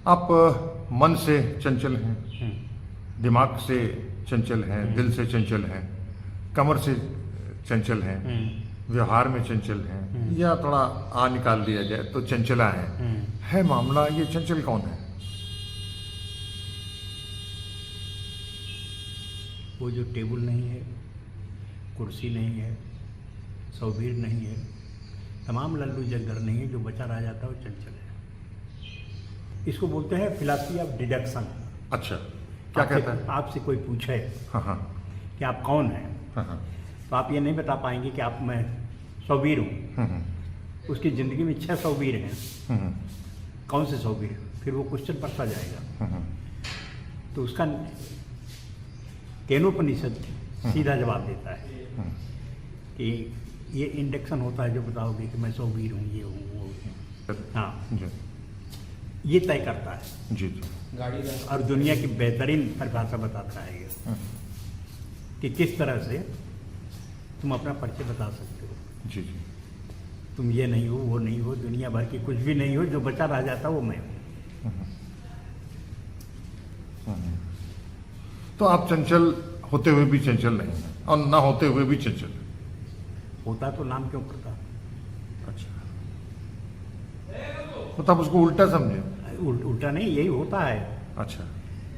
आप मन से चंचल हैं, दिमाग से चंचल हैं, दिल से चंचल हैं, कमर से चंचल हैं, व्यवहार में चंचल हैं, या थोड़ा आ निकाल दिया जाए तो चंचला है मामला। ये चंचल कौन है? वो जो टेबल नहीं है, कुर्सी नहीं है, सौभीर नहीं है, तमाम लल्लू जगदर नहीं है, जो बचा रह जाता है वो चंचल है। इसको बोलते हैं फिलॉसफी ऑफ डिडक्शन। अच्छा, क्या कहता है? आपसे कोई पूछे हाँ कि आप कौन हैं, हाँ तो आप ये नहीं बता पाएंगे कि आप मैं सौवीर हूँ। उसकी ज़िंदगी में 6 सौवीर हैं। कौन से सौवीर? फिर वो क्वेश्चन बढ़ता जाएगा। तो उसका केनोपनिषद सीधा जवाब देता है कि ये इंडक्शन होता है जो बताओगे कि मैं सौवीर हूँ, ये हूँ, वो हूँ। हाँ, ये तय करता है जी जी। और दुनिया की बेहतरीन परिभाषा बताता है ये कि किस तरह से तुम अपना परिचय बता सकते हो। जी जी। तुम ये नहीं हो, वो नहीं हो, दुनिया भर की कुछ भी नहीं हो, जो बचा रह जाता वो मैं हूँ। तो आप चंचल होते हुए भी चंचल नहीं हैं और ना होते हुए भी चंचल हैं। होता तो नाम क्यों पड़ता? अच्छा, तो आप उसको उल्टा समझे? उल्टा नहीं, यही होता है। अच्छा,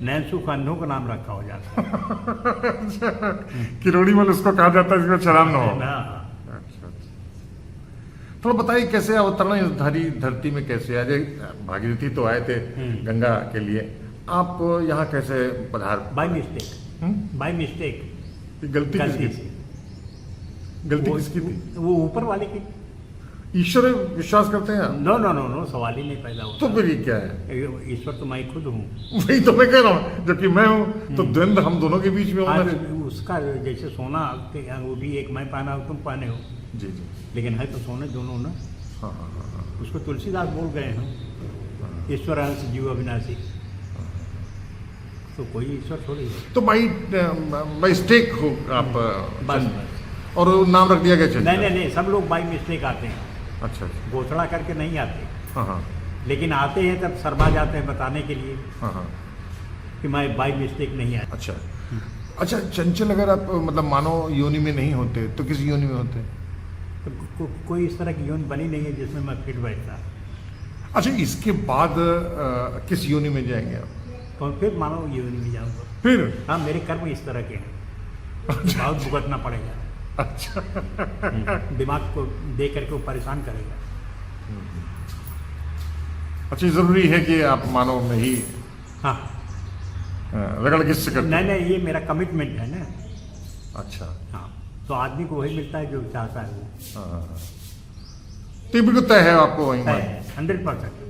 नैन सुख अंधों का नाम रखा हो जाता है। किरोड़ी मल उसको कहा जाता है जिसको शराब न हो। ना, अच्छा, थोड़ा बताइए कैसे अवतरण इस धरती में कैसे आए? भागीरथी तो आए थे गंगा के लिए, आप यहाँ कैसे पधार? By mistake, by mistake. गलती किसकी थी? गलती किसकी थी? वो ऊपर वाले की। ईश्वर विश्वास करते हैं आप? नो नो नो नो, सवाल ही नहीं पैदा होता। तो फिर ये क्या है? ईश्वर तो मैं खुद हूँ। वही तो मैं कह रहा हूँ, जबकि मैं हूँ तो द्वंद्व हम दोनों के बीच में होना चाहिए। उसका जैसे सोना, वो भी एक मैं पहना हो, तुम पहने हो, जी जी। लेकिन है तो सोने दोनों ना। हाँ हाँ हाँ। उसको तुलसीदास बोल गए हैं, ईश्वर अंश जीव अविनाशी। तो कोई ईश्वर थोड़ी है। तो बाई मिस्टेक हो आप बस और नाम रख दिया गया चंचल? नहीं नहीं नहीं, सब लोग बाई मिस्टेक आते हैं। अच्छा अच्छा। घोषणा करके नहीं आते, हाँ हाँ लेकिन आते हैं तब शर्मा जाते हैं बताने के लिए हाँ हाँ। कि मैं बाई मिस्टेक नहीं आया। अच्छा अच्छा, चंचल अगर आप मतलब मानो योनि में नहीं होते तो किस योनि में होते? तो कोई इस तरह की योनि बनी नहीं है जिसमें मैं फिट बैठता। अच्छा, इसके बाद किस योनि में जाएंगे आप? तो फिर मानो योनि में जाऊँगा। फिर? हाँ, मेरे कर्म इस तरह के हैं, बहुत भुगतना पड़ेगा। अच्छा। दिमाग को दे करके वो परेशान करेगा। अच्छा, जरूरी है कि आप मानो में ही हाँ, रगड़ किससे करते? नहीं नहीं, ये मेरा कमिटमेंट है ना। अच्छा। हाँ, तो आदमी को वही मिलता है जो चाहता है वो। हाँ। तो बिल्कुल तय है आपको वही? 100%।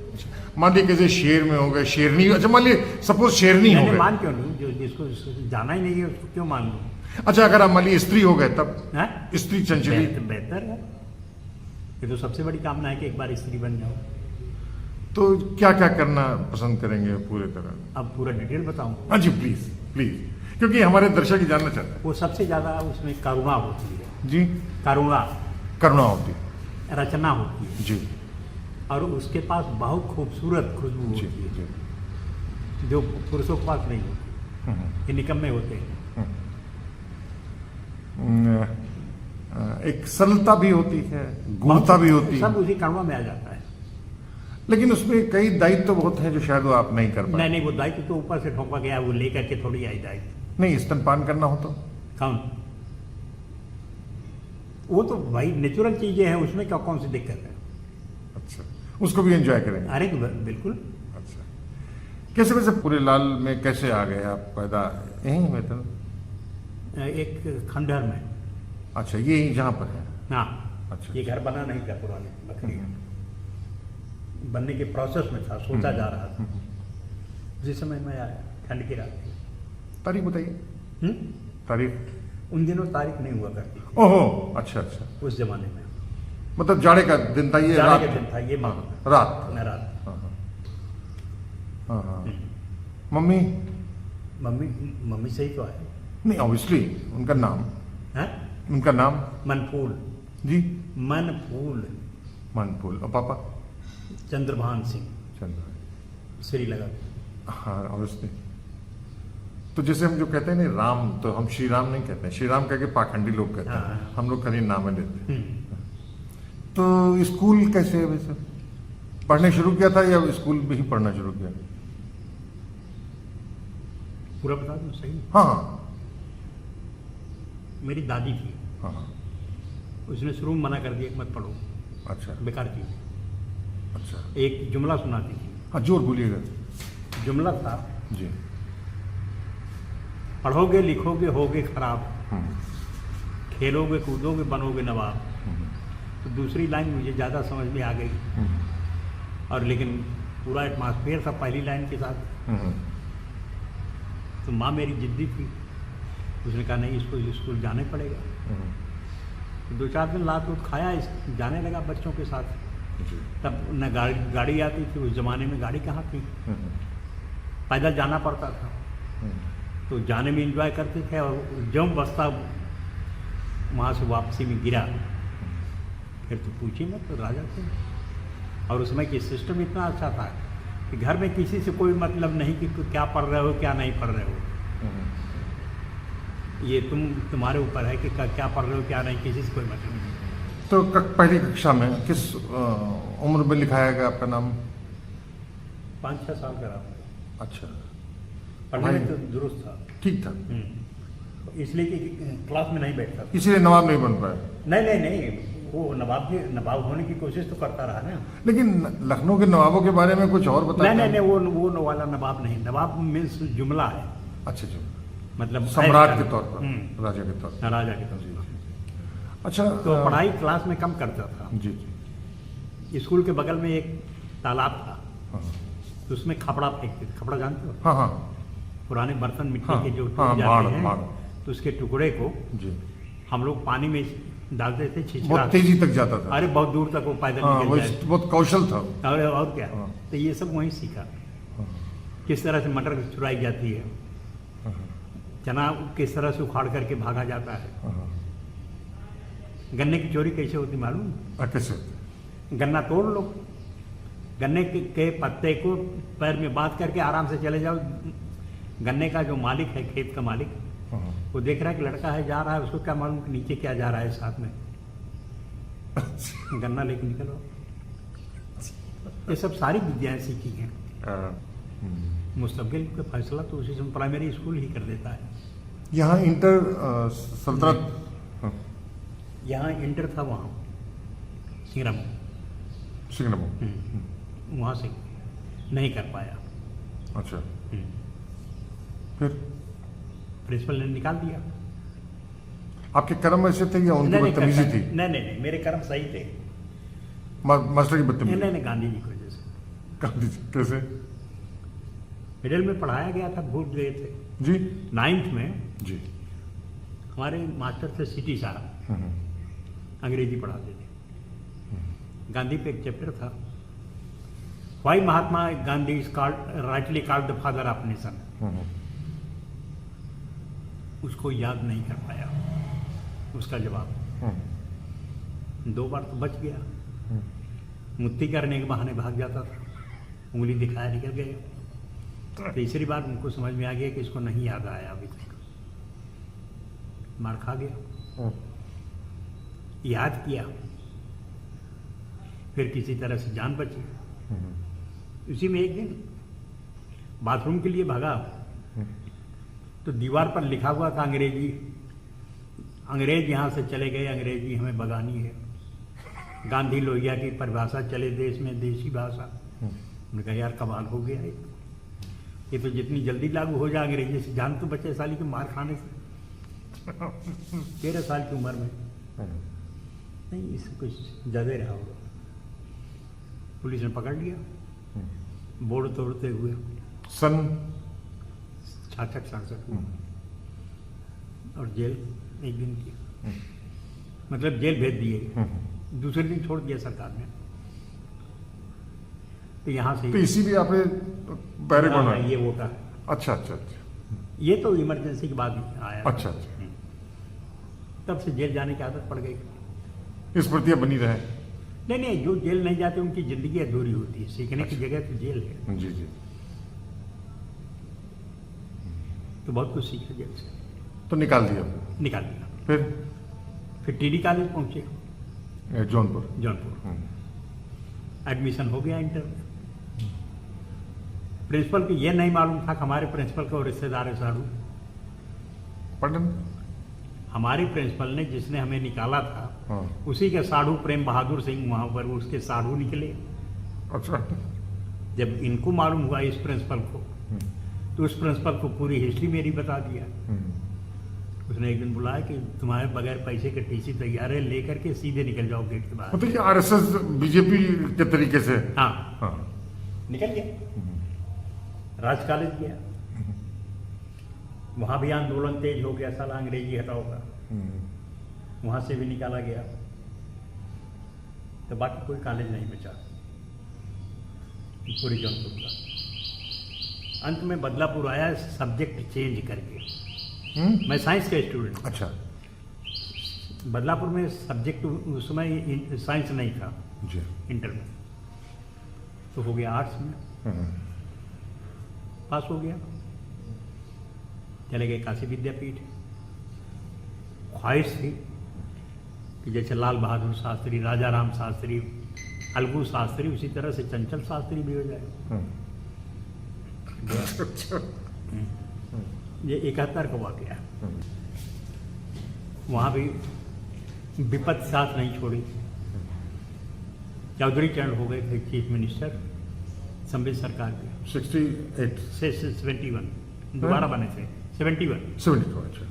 मान लीजिए किसी शेर में हो गए, शेरनी, अच्छा मान लीजिए सपोज शेरनी हो गए। मान क्यों नहीं? जो जिसको जाना ही नहीं है उसको क्यों मान लूँ? अच्छा, अगर आप मान लीजिए स्त्री हो गए तब? हाँ? स्त्री चंचली बेहतर है। ये तो सबसे बड़ी कामना है कि एक बार स्त्री बन जाओ। तो क्या क्या करना पसंद करेंगे पूरे तरह? अब पूरा डिटेल बताऊं? हाँ जी, प्लीज प्लीज, क्योंकि हमारे दर्शक ही जानना चाहते हैं। वो सबसे ज्यादा उसमें करुणा होती है जी? करुणा, करुणा होती रचना होती है जी और उसके पास बहुत खूबसूरत खुशबू जी होती है जी। जो पुरुषों के पास नहीं होती। ये निकम्मे होते हैं। एक सरलता भी होती है, गुणता भी होती है, सब उसी करुणा में आ जाता है। लेकिन उसमें कई दायित्व तो बहुत हैं जो शायद वो आप नहीं कर पाए। नहीं नहीं, वो दायित्व तो ऊपर से ठोका गया, वो लेकर के थोड़ी आई दायित्व। नहीं, स्तनपान करना हो तो? कौन? वो तो भाई नेचुरल चीजें हैं, उसमें क्या कौन सी दिक्कत है? अच्छा, उसको भी एंजॉय करेंगे? अरे बिल्कुल। अच्छा, कैसे वैसे पूरे लाल में कैसे आ गए आप? पैदा यहीं में था? एक खंडहर में। अच्छा, ये जहाँ पर है? हाँ। अच्छा। ये घर बना नहीं था, पुराने लकड़ी बनने के प्रोसेस में था, सोचा जा रहा था। उसी समय में आया, ठंड की रात थी। तारीख बताइए। तारीख? उन दिनों तारीख नहीं हुआ करती। ओहो, अच्छा अच्छा। उस जमाने में मतलब जाड़े का दिन था ये? जाड़े का दिन था ये। रात? रात। हाँ हाँ। मम्मी? मम्मी सही तो है। नहीं, ऑब्वियसली उनका नाम? है? उनका नाम? मनफूल जी? मनफूल। मनफूल। और पापा? चंद्रभान सिंह। चंद्र श्रीलंका। हाँ ऑब्वियसली। तो जैसे हम जो कहते हैं ना राम, तो हम श्री राम नहीं कहते हैं, श्री राम कह के पाखंडी लोग कहते हैं, हाँ। हम लोग कहीं नाम लेते हैं। हम्म। तो स्कूल कैसे है वैसे, पढ़ने शुरू किया था या स्कूल में ही पढ़ना शुरू किया? पूरा बता दूं सही? हाँ हाँ मेरी दादी थी, हाँ हाँ। उसने शुरू में मना कर दिया कि मत पढ़ो, अच्छा बेकार चीज। अच्छा। एक जुमला सुनाती थी, हाँ जोर बोलिएगा। जुमला था, जी। पढ़ोगे लिखोगे होगे खराब, हम्म, खेलोगे कूदोगे बनोगे नवाब। हम्म, तो दूसरी लाइन मुझे ज़्यादा समझ में आ गई, हम्म, और लेकिन पूरा एटमॉस्फेयर था पहली लाइन के साथ। हम्म, तो माँ मेरी जिद्दी थी, उसने कहा नहीं इसको स्कूल जाने पड़ेगा। हम्म, तो 2-4 दिन लात उत खाया, जाने लगा बच्चों के साथ। जी। तब न गाड़ी आती थी, उस ज़माने में गाड़ी कहाँ थी, हम्म, पैदल जाना पड़ता था। हम्म, तो जाने में एंजॉय करते थे, और जब बस्ता वहाँ से वापसी में गिरा, फिर तो पूछी मत, तो राजा थे। और उस समय की सिस्टम इतना अच्छा था कि घर में किसी से कोई मतलब नहीं कि क्या पढ़ रहे हो क्या नहीं पढ़ रहे हो, हम्म। ये तुम्हारे ऊपर है कि क्या पढ़ रहे हो क्या नहीं, किसी से कोई मतलब नहीं। तो पहली कक्षा में किस उम्र में लिखाया गया आपका नाम? 5-6 साल का रहा, अच्छा, पढ़ने में तो दुरुस्त था। ठीक था, इसलिए कि क्लास में नहीं बैठता था। इसीलिए नवाब नहीं बन पाया। नहीं, वो नवाब होने की कोशिश तो करता रहा ना। लेकिन लखनऊ के नवाबों के बारे में कुछ और बताते नहीं, हैं? वो वाला नवाब नहीं, नवाब मीन्स जुमला है, अच्छा जी, मतलब सम्राट के तौर पर, हम्म। राजा के तौर पर। राजा के तौर पर। अच्छा। तो पढ़ाई क्लास में कम करता था। जी जी। स्कूल के बगल में एक तालाब था, हाँ तो उसमें खपड़ा फेंकते थे। खपड़ा जानते हो? हाँ हाँ पुराने बर्तन मिट्टी हाँ, के जो हाँ, टूट जाते भाड़, हैं, भाड़। तो उसके टुकड़े को जी। हम लोग पानी में डालते थे, छिछरा। बहुत तेजी तक जाता था। अरे बहुत दूर तक वो पैदल हाँ, निकल वो जाए। बहुत कौशल था। और क्या, हाँ। तो ये सब वहीं सीखा, हाँ, किस तरह से मटर चुराई जाती है, हाँ, चना किस तरह से उखाड़ करके भागा जाता है, हाँ, गन्ने की चोरी कैसे होती मालूम? कैसे? गन्ना तोड़ लो, गन्ने के पत्ते को पैर में बांध करके आराम से चले जाओ। गन्ने का जो मालिक है, खेत का मालिक, हाँ, वो देख रहा है कि लड़का है जा रहा है, उसको क्या मालूम कि नीचे क्या जा रहा है साथ में। गन्ना लेके निकलो। ये सब सारी विद्याएं सीखी हैं। मुस्तकबिल का फैसला तो उसी समय प्राइमरी स्कूल ही कर देता है। यहाँ इंटर सल्तनत, हाँ, यहाँ इंटर था, वहाँ सिंगरम, सिंगनम। वहाँ से नहीं कर पाया। अच्छा, फिर प्रिंसिपल ने निकाल दिया। आपके कर्म ऐसे थे या उनकी बदतमीजी थी? नहीं, मेरे कर्म सही थे। मास्टर की बदतमीजी? नहीं, गांधी जी की वजह से। गांधी जी कैसे? मिडिल में पढ़ाया गया था, भूल गए थे। जी 9th में जी। हमारे मास्टर थे सिटी साहब, हम्म, अंग्रेजी पढ़ाते थे। गांधी पे एक चैप्टर था, why Mahatma Gandhi is rightly called the father of nation. Hmm, उसको याद नहीं कर पाया, उसका जवाब। हम्म, 2 बार तो बच गया, हम्म, मुत्ती करने के बहाने भाग जाता था, उंगली दिखाया निकल गए। तीसरी बार उनको समझ में आ गया कि इसको नहीं याद आया अभी तक, मार खा गया। याद किया, फिर किसी तरह से जान बची। उसी में एक दिन बाथरूम के लिए भागा, तो दीवार पर लिखा हुआ था अंग्रेजी, अंग्रेज यहाँ से चले गए, अंग्रेजी हमें भगानी है। गांधी लोहिया की परिभाषा, चले देश में देशी भाषा। उन्होंने कहा यार कमाल हो गया ये तो जितनी जल्दी लागू हो जाए अंग्रेजी से जान तो बचे साली के मार खाने से। 13 साल की उम्र में। नहीं, इससे कुछ ज़्यादा रहा होगा। पुलिस ने पकड़ लिया, बोर्ड तोड़ते हुए। सन 66-67 और जेल 1 दिन की, मतलब जेल भेज दिए। दूसरे दिन छोड़ दिया सरकार ने। तो यहाँ से तो इसीलिए आपने पैरे बना? ये वोटा। अच्छा अच्छा अच्छा, ये तो इमरजेंसी के बाद आया। अच्छा अच्छा। तब से जेल जाने की आदत पड़ गई। स्मृतियाँ बनी रहे? नहीं, जो जेल नहीं जाते उनकी जिंदगी अधूरी होती है। सीखने की जगह तो जेल है। जी जी। तो बहुत कुछ सीखा जेल से, तो निकाल दिया निकाल दिया। फिर टीडी कॉलेज पहुंचे, जौनपुर। जौनपुर। एडमिशन हो गया इंटर में। प्रिंसिपल को ये नहीं मालूम था कि हमारे प्रिंसिपल का रिश्तेदार है साधु। पटन। हमारे प्रिंसिपल ने, जिसने हमें निकाला था, हाँ। उसी के साधु प्रेम बहादुर सिंह वहां पर उसके साधु निकले। अच्छा। जब इनको मालूम हुआ इस प्रिंसिपल को, तो उस प्रिंसिपल को पूरी हिस्ट्री मेरी बता दिया। उसने एक दिन बुलाया कि तुम्हारे बगैर पैसे के टीसी तैयार है, लेकर के सीधे निकल जाओ गेट के बाहर। मतलब कि आरएसएस बीजेपी के तरीके से। हाँ, हाँ। निकल गया, राज कॉलेज गया, वहां भी आंदोलन तेज हो गया, साला अंग्रेजी हटाओ का, वहां से भी निकाला गया। तो बाकी कोई कॉलेज नहीं बचा पूरी जौनपुर का। अंत में बदलापुर आया सब्जेक्ट चेंज करके। मैं साइंस का स्टूडेंट। अच्छा। बदलापुर में सब्जेक्ट उस समय साइंस नहीं था जी। इंटर में, तो हो गया आर्ट्स में, पास हो गया। चले गए काशी विद्यापीठ। ख्वाहिश थी कि जैसे लाल बहादुर शास्त्री, राजा राम शास्त्री, अलगू शास्त्री, उसी तरह से चंचल शास्त्री भी हो जाए। ये 71 का वाकया। वहां भी विपत्ति साथ नहीं छोड़ी। चौधरी चरण हो गए थे चीफ मिनिस्टर संबित सरकार के। 68 से 71 दोबारा बने थे। 71। अच्छा।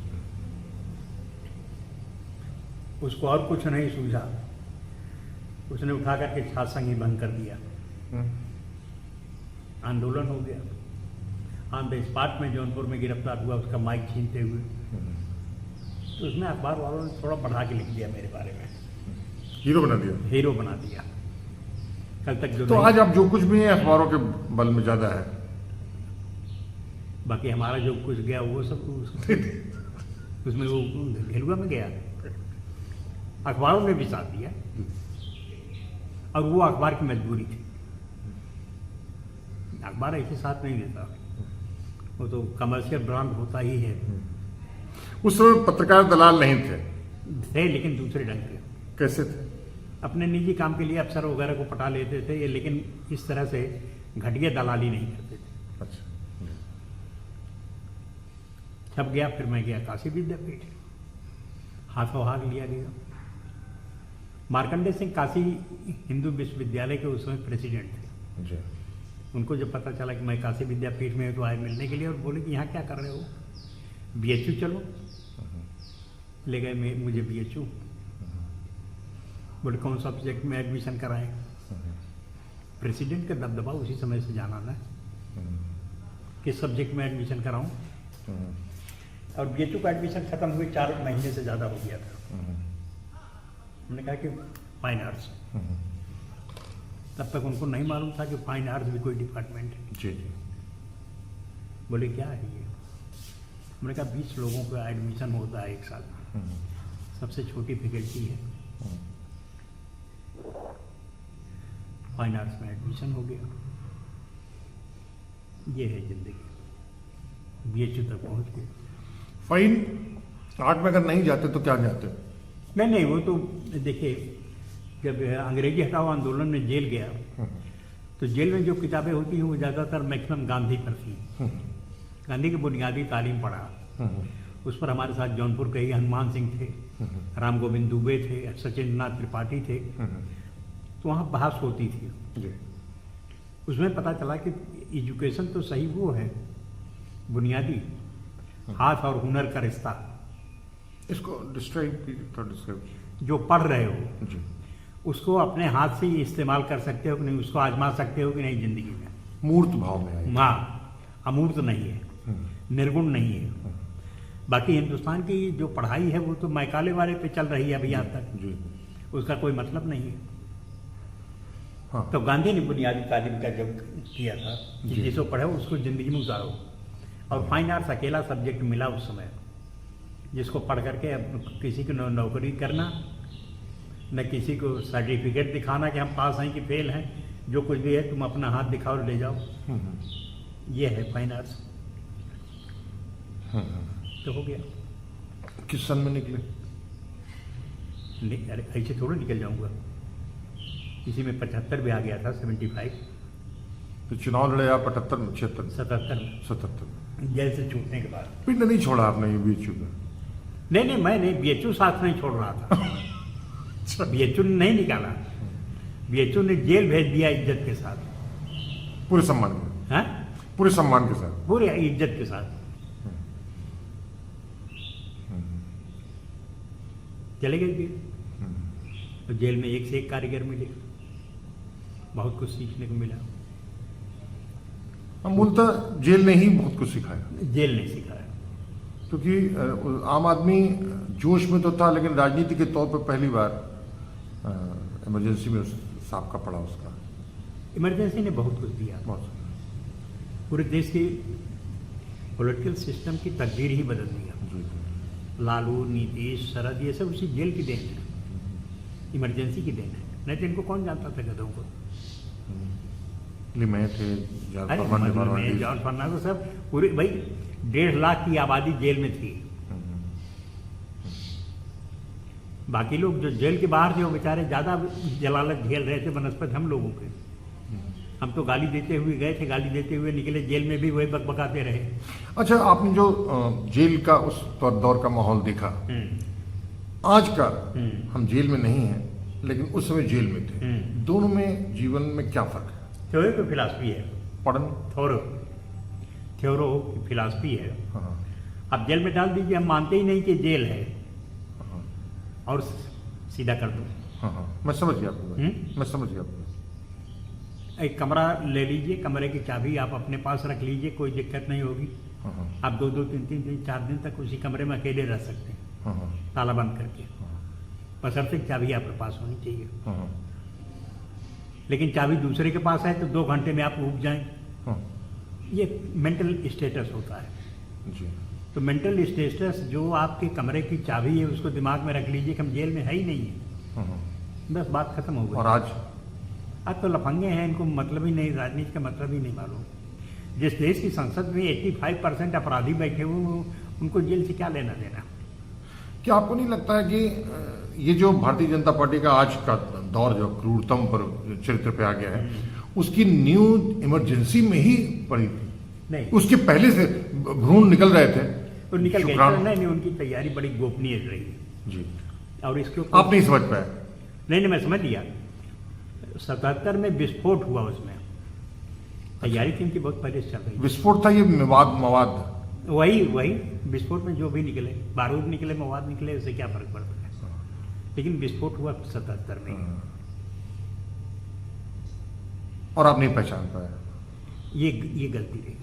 उसको और कुछ नहीं सूझा, उसने उठा करके छात्र संघ ही बंद कर दिया। आंदोलन हो गया। ऑन द स्पॉट में जौनपुर में गिरफ्तार हुआ, उसका माइक छीनते हुए। तो उसमें अखबार वालों ने थोड़ा बढ़ा के लिख दिया मेरे बारे में, हीरो बना दिया। हीरो बना दिया। कल तक जो तो आज आप जो कुछ भी है अखबारों के बल में ज्यादा है, बाकी हमारा जो कुछ गया वो सब उसमें वो घेलुआ में गया, अखबारों ने भी साथ दिया, और वो अखबार की मजबूरी थी। अखबार ऐसे साथ नहीं देता, वो तो कमर्शियल ब्रांड होता ही है। उस समय पत्रकार दलाल नहीं थे, लेकिन दूसरे ढंग के। कैसे थे? अपने निजी काम के लिए अफसर वगैरह को पटा लेते थे ये, लेकिन इस तरह से घटिया दलाली नहीं करते थे। अच्छा। जब गया, फिर मैं गया काशी विद्यापीठ, हाथों हाथ लिया गया। मार्कंडेय सिंह काशी हिंदू विश्वविद्यालय के उस समय प्रेसिडेंट थे। जी। उनको जब पता चला कि मैं काशी विद्यापीठ में हूँ, तो आए मिलने के लिए और बोले कि यहाँ क्या कर रहे हो, BHU चलो। ले गए मुझे BHU। बोले कौन सा सब्जेक्ट में एडमिशन कराएं। प्रेसिडेंट का दबदबा उसी समय से जाना ना, किस सब्जेक्ट में एडमिशन कराऊं। और BHU का एडमिशन खत्म हुए 4 महीने से ज़्यादा हो गया था। हमने कहा कि फाइन आर्ट्स। तब तक उनको नहीं मालूम था कि फाइन आर्ट्स भी कोई डिपार्टमेंट है। जी जी। बोले क्या है ये। हमने कहा 20 लोगों का एडमिशन होता है एक साल में, सबसे छोटी फैकल्टी है। फाइन आर्ट्स में एडमिशन हो गया। ये है जिंदगी। BHU तक पहुंच गए। फाइन आर्ट में अगर नहीं जाते तो क्या जाते? नहीं, वो तो देखिए, जब अंग्रेजी हटाओ आंदोलन में जेल गया, तो जेल में जो किताबें होती हैं वो ज़्यादातर मैक्सिमम गांधी पर थी। गांधी की बुनियादी तालीम पढ़ा। उस पर हमारे साथ जौनपुर के ही हनुमान सिंह थे, राम गोविंद दुबे थे, सचिंद्र नाथ त्रिपाठी थे। तो वहाँ बहस होती थी जी। उसमें पता चला कि एजुकेशन तो सही वो है, बुनियादी हाथ और हुनर का रिश्ता। इसको डिस्क्राइब जो पढ़ रहे हो जी, उसको अपने हाथ से ही इस्तेमाल कर सकते हो कि नहीं, उसको आजमा सकते हो कि नहीं जिंदगी में। मूर्त भाव में आए। हाँ, अमूर्त नहीं है, निर्गुण नहीं है। बाकी हिंदुस्तान की जो पढ़ाई है वो तो मैकाले वाले पे चल रही है अभी आज तक जी। उसका कोई मतलब नहीं है। हाँ। तो गांधी ने बुनियादी तालीम का जो किया था कि जी। जिसको पढ़ो उसको जिंदगी में उतारो। और फाइन आर्ट्स अकेला सब्जेक्ट मिला उस समय जिसको पढ़ करके अब किसी को नौकरी करना, न किसी को सर्टिफिकेट दिखाना कि हम पास हैं कि फेल हैं। जो कुछ भी है तुम अपना हाथ दिखाओ, ले जाओ। ये है फाइन आर्ट्स। तो हो गया। किस सन में निकले? नहीं, अरे ऐसे थोड़ा निकल जाऊंगा। इसी में 75 भी आ गया था, 75 तो चुनाव लड़े आप 78 में, 76 77 में 77 जेल से छूटने के बाद। पिंड नहीं छोड़ा आपने ये बीएचयू का? नहीं, मैं नहीं, बीएचयू साथ नहीं छोड़ रहा था। बीएचयू ने नहीं निकाला, बीएचयू ने जेल भेज दिया इज्जत के साथ। पूरे सम्मान के, हाँ, पूरे सम्मान के साथ। पूरे इज्जत के साथ चले गए जेल। तो जेल में एक से एक कारीगर मिले, बहुत कुछ सीखने को मिला। हम मूलतः जेल ने ही बहुत कुछ सिखाया, जेल ने सिखाया। क्योंकि आम आदमी जोश में तो था, लेकिन राजनीति के तौर पर पहली बार इमरजेंसी में सांप का पड़ा उसका। इमरजेंसी ने बहुत कुछ दिया, बहुत पूरे देश के पॉलिटिकल सिस्टम की तकदीर ही बदल दिया। जी। लालू, नीतीश, शरद, ये सब उसी जेल की देन है, इमरजेंसी की देन है। नहीं तो इनको कौन जानता था गधों को? लिमे थे, जॉर्ज अरे फर्नांडिस, में जॉर्ज फर्नांडिस सब पूरे भाई 1.5 लाख की आबादी जेल में थी। बाकी लोग जो जेल के बाहर थे वो बेचारे ज्यादा जलालत झेल रहे थे बनस्पत हम लोगों के। हम तो गाली देते हुए गए थे, गाली देते हुए निकले, जेल में भी वही बकबकाते रहे। अच्छा, आपने जो जेल का उस दौर का माहौल देखा, आज का हम जेल में नहीं हैं, लेकिन उस समय जेल में थे, दोनों में जीवन में क्या फर्क है? थ्योरो की फिलासफी है, पढ़न थ्योरो की फिलासफी है। हाँ, अब जेल में डाल दीजिए, हम मानते ही नहीं कि जेल है, हाँ, और सीधा कर दो। हाँ, मैं समझ गया आपको, मैं समझ गया आपको। एक कमरा ले लीजिए, कमरे की चाबी आप अपने पास रख लीजिए, कोई दिक्कत नहीं होगी। हाँ, आप 2-2, 3-3 दिन, 4 दिन तक उसी कमरे में अकेले रह सकते हैं, हाँ, ताला बंद करके, बशर्ते चाबी आपके पास होनी चाहिए। हाँ, लेकिन चाबी दूसरे के पास है तो 2 घंटे में आप उब जाएं, हाँ, ये मेंटल स्टेटस होता है। जी। तो मेंटल स्टेटस जो आपके कमरे की चाबी है उसको दिमाग में रख लीजिए कि हम जेल में है ही नहीं है, हाँ, बस बात खत्म हो और गई। आज तो लफंगे हैं, इनको मतलब ही नहीं, राजनीति का मतलब ही नहीं मालूम। जिस देश की संसद में 85% अपराधी बैठे हुए, उनको जेल से क्या लेना देना? क्या आपको नहीं लगता है कि ये जो भारतीय जनता पार्टी का आज का दौर जो क्रूरतम पर चरित्र पे आ गया है, उसकी न्यू इमरजेंसी में ही पड़ी थी? नहीं, उसके पहले से भ्रूण निकल रहे थे तो निकल गए। शुक्राणु। नहीं, उनकी तैयारी बड़ी गोपनीय रही जी। और इसको आप नहीं समझ पाए? नहीं, मैं समझ लिया। 77 में विस्फोट हुआ, उसमें तैयारी थी इनकी बहुत पहले से चल रही। विस्फोट था ये मवाद वही विस्फोट में जो भी निकले, बारूद निकले, मवाद निकले, उससे क्या फर्क पड़ता है? लेकिन विस्फोट हुआ 77 में। और आप नहीं पहचान पाए? ये गलती रही।